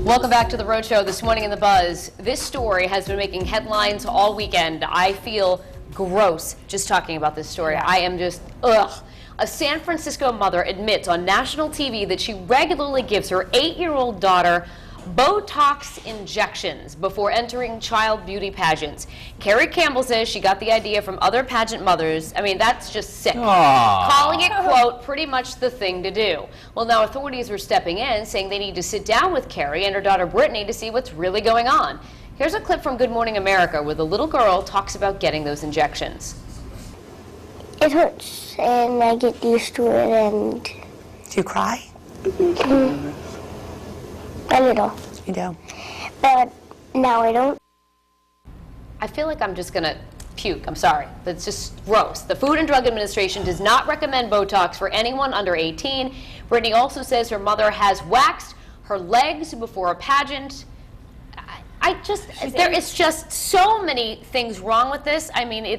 Welcome back to the Road Show. This morning in the Buzz, this story has been making headlines all weekend. I feel gross just talking about this story. I am just, ugh. A San Francisco mother admits on national TV that she regularly gives her 8-year-old daughter Botox injections before entering child beauty pageants. Carrie Campbell says she got the idea from other pageant mothers. I mean, that's just sick. Aww. Calling it, quote, pretty much the thing to do. Well, now authorities are stepping in, saying they need to sit down with Carrie and her daughter Brittany to see what's really going on. Here's a clip from Good Morning America where the little girl talks about getting those injections. It hurts, and I get used to it, and... Do you cry? A little. You do. But now I don't. I feel like I'm just going to puke. I'm sorry. That's just gross. The Food and Drug Administration does not recommend Botox for anyone under 18. Brittany also says her mother has waxed her legs before a pageant. There is just so many things wrong with this. I mean,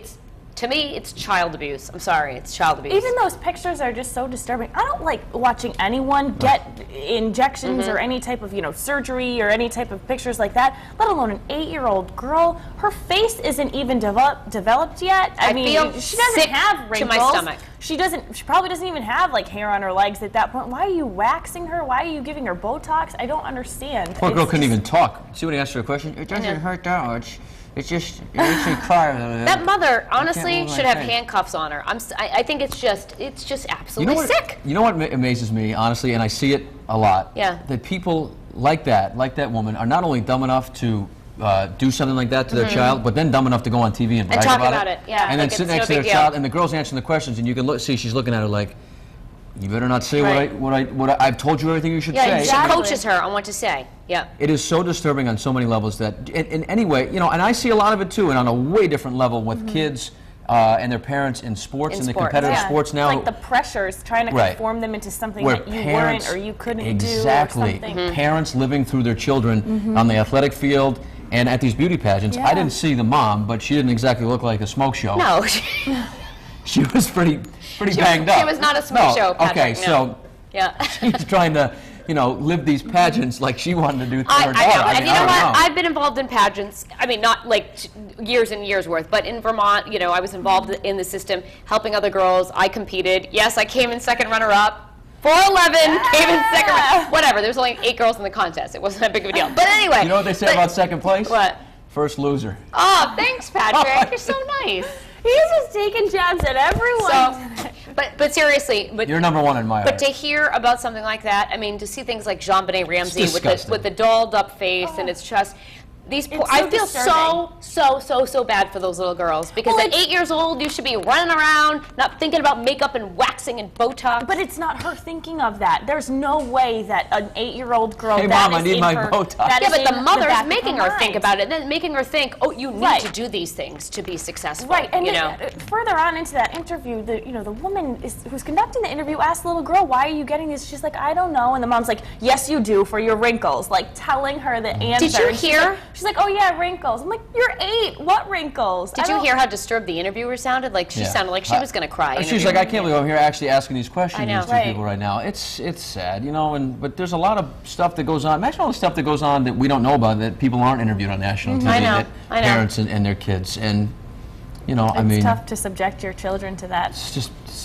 to me, it's child abuse. I'm sorry, it's child abuse. Even those pictures are just so disturbing. I don't like watching anyone get injections or any type of, surgery or any type of pictures like that, let alone an 8-year-old girl. Her face isn't even developed yet. I mean, feel she doesn't sick have wrinkles. to my stomach. She probably doesn't even have hair on her legs at that point. Why are you waxing her? Why are you giving her Botox? I don't understand. Poor girl couldn't even talk. See when he asked her a question? It doesn't hurt that much. It makes me cry. That mother honestly should have handcuffs on her. I think it's just absolutely sick. You know what amazes me, honestly, and I see it a lot. Yeah. That people like that woman, are not only dumb enough to do something like that to their child, but then dumb enough to go on TV and brag talk about it. Yeah. And then sit next to their child, and the girl's answering the questions, and you can see she's looking at her like, you better not say what I've told you everything you should say. She coaches her on what to say. Yeah. It is so disturbing on so many levels that, in any way, and I see a lot of it too, and on a way different level with kids and their parents in sports, the competitive sports now. Like the pressures, trying to conform them into something that you weren't or you couldn't do or something. Parents living through their children on the athletic field and at these beauty pageants. I didn't see the mom, but she didn't exactly look like a smoke show. No. She was pretty banged up. She was not a smoke show, Patrick. Okay, so she's trying to, live these pageants like she wanted to do through her daughter. I know. And you know what? I've been involved in pageants. I mean, not like years and years worth, but in Vermont, I was involved in the system, helping other girls. I competed. Yes, I came in second runner-up. 4'11", came in second runner. Whatever. There was only 8 girls in the contest. It wasn't that big of a deal. But anyway. You know what they say about second place? What? First loser. Oh, thanks, Patrick. You're so nice. He's just taking jabs at everyone. So, but seriously, you're number one in my But eyes. to hear about something like that, I mean, to see things like Jean-Benet Ramsey with the dolled up face, and it's just these poor. I feel so bad for those little girls because at 8 years old, you should be running around, not thinking about makeup and waxing and Botox. But it's not her thinking of that. There's no way that an 8-year-old girl. Hey, Mom, I need my Botox. Yeah, but the mother's making her think about it, and then making her think, oh, you need to do these things to be successful. Right, and further on into that interview, the woman who's conducting the interview asked the little girl, "Why are you getting these?" She's like, "I don't know," and the mom's like, "Yes, you do for your wrinkles," like telling her the answer. Did you hear? She's like, "Oh yeah, wrinkles." I'm like, "You're 8. What wrinkles?" Did you hear how disturbed the interviewer sounded? Like she sounded like she was going to cry. She's like, "I can't believe I'm here actually asking these questions to these two Right. people right now." It's sad, but there's a lot of stuff that goes on. Imagine all the stuff that goes on that we don't know about, that people aren't interviewed on national TV. I know. Parents and their kids, and it's tough to subject your children to that.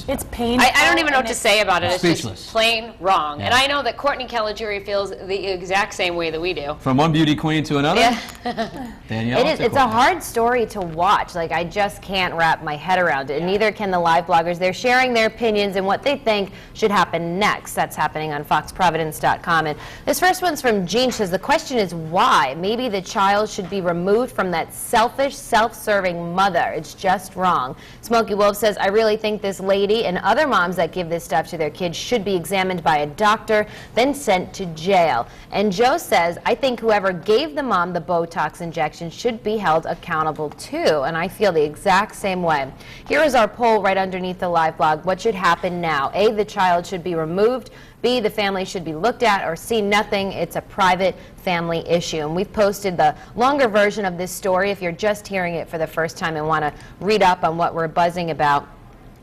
It's painful. I don't even know what to say about it. It's speechless. just plain wrong. Yeah. And I know that Courtney Caligiuri feels the exact same way that we do. From one beauty queen to another? Yeah. Danielle? It is. It's a hard story to watch. Like, I just can't wrap my head around it. And neither can the live bloggers. They're sharing their opinions and what they think should happen next. That's happening on foxprovidence.com. And this first one's from Jean. She says, the question is why? Maybe the child should be removed from that selfish, self-serving mother. It's just wrong. Smokey Wolf says, I really think this lady and other moms that give this stuff to their kids should be examined by a doctor, then sent to jail. And Joe says, I think whoever gave the mom the Botox injection should be held accountable too. And I feel the exact same way. Here is our poll right underneath the live blog. What should happen now? A, the child should be removed. B, the family should be looked at. Or C, nothing. It's a private family issue. And we've posted the longer version of this story if you're just hearing it for the first time and want to read up on what we're buzzing about.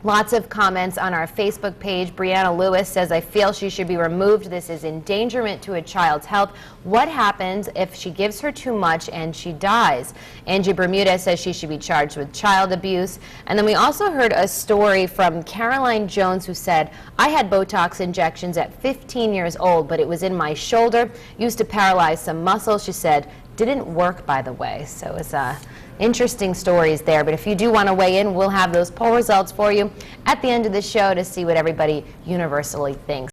Lots of comments on our Facebook page. Brianna Lewis says, I feel she should be removed. This is endangerment to a child's health. What happens if she gives her too much and she dies? Angie Bermuda says she should be charged with child abuse. And then we also heard a story from Caroline Jones, who said, I had Botox injections at 15 years old, but it was in my shoulder, used to paralyze some muscles. She said, didn't work, by the way. So it's interesting stories there. But if you do want to weigh in, we'll have those poll results for you at the end of the show to see what everybody universally thinks.